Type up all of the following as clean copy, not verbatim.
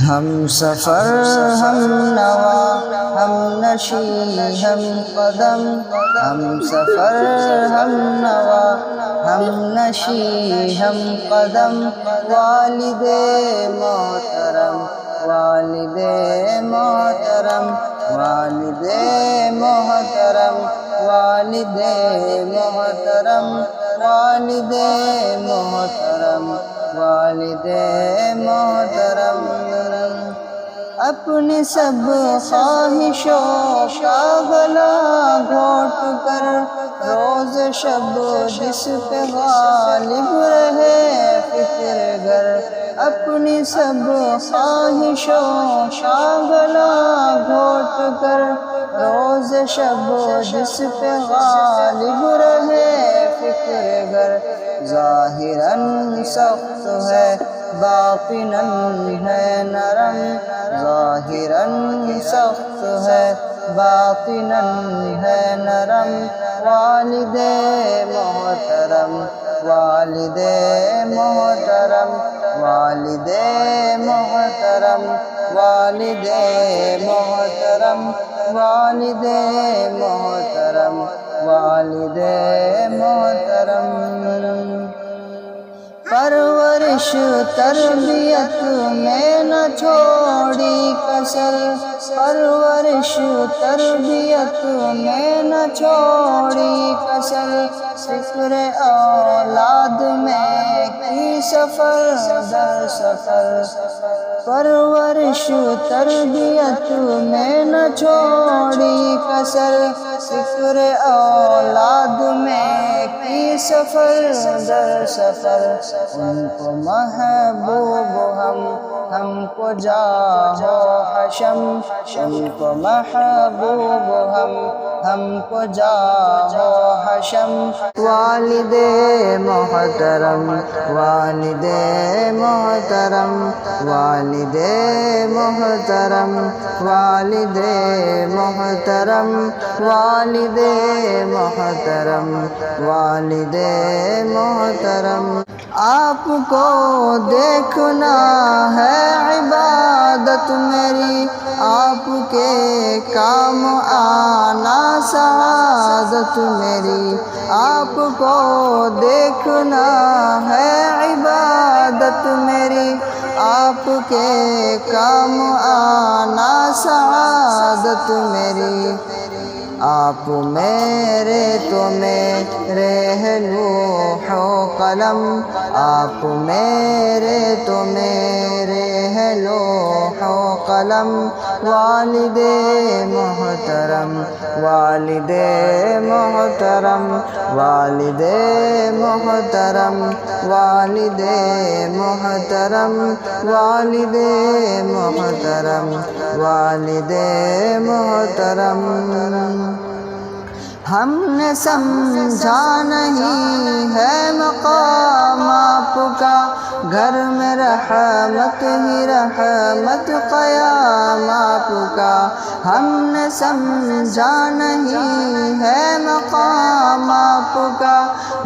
ہم سفر ہم نوا ہم نشی ہم قدم، ہم سفر ہم نوا ہم نشی ہم قدم، والد محترم والد محترم والد محترم والد محترم والد محترم والد محترم، اپنی سب خواہشوں کا گلا گھونٹ کر روز شب جس پہ غالب رہے فکر گر، اپنی سب خواہشوں کا گلا گھونٹ کر روز شب جس پہ غالب رہے فکر گر، ظاہراً سخت ہے باطناً ہے نرم، ظاہراً سخت ہے باطناً ہے نرم، والد محترم والد محترم والد محترم والد محترم والد محترم والد محترم، پرورش تربیت میں نہ چھوڑی کسر، پرورش تربیت میں نہ چھوڑی کسر، فکر اولاد میں کی سفر در سفر، پرورش تربیت میں نہ چھوڑی کسر، فکر اولاد میں کی سفر در سفر، ان کو محبوب ہم کو جاہ و حشم، ان کو محبوب ہم کو جاہ و حشم، والد محترم والد محترم والد محترم والد محترم والد محترم والد محترم، آپ کو دیکھنا ہے عبادت میری، آپ کے کام آنا سعادت میری، آپ کو دیکھنا ہے عبادت میری، آپ کے کام آنا سعادت میری، آپ میرے تو میرے ہے لوح و قلم، آپ میرے تو میرے ہے لوح و قلم، والد محترم والد محترم والد محترم والد محترم والد محترم والد محترم، ہم نے سمجھا نہیں ہے مقام آپ کا، گھر میں رحمت ہی رحمت قیام آپ کا، ہم نے سمجھا نہیں ہے مقام آپ کا،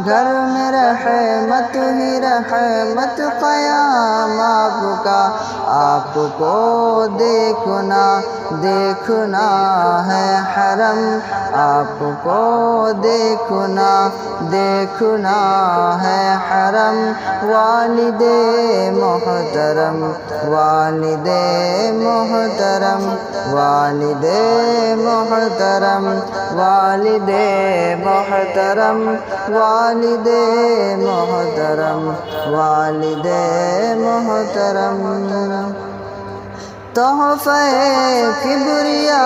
گھر میں رحمت ہی رحمت قیام آپ کا، آپ کو دیکھنا ہے حرم، آپ کو دیکھنا ہے حرم، والد محترم والد محترم والد محترم والد محترم والد محترم والد محترم، تحفہ کبریا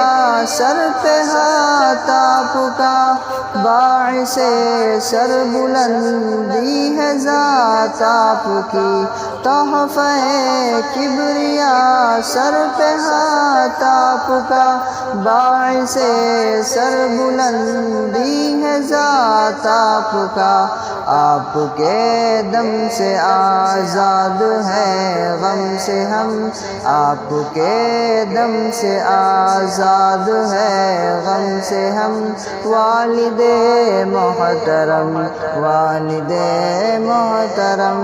سر پہ ہاتھ آپ کا، باعث سر بلندی ہے ذات آپ کی، تحفہ کبریا سر پہ ہاتھ آپ کا، باعث سر بلندی ہے ذات آپ کا، آپ کے دم سے آزاد ہے غم سے ہم، آپ کے دم سے آزاد ہے غم سے ہم، والد محترم والد محترم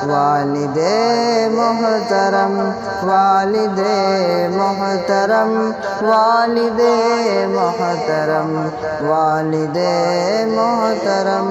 والد محترم والد والد محترم والد محترم والد محترم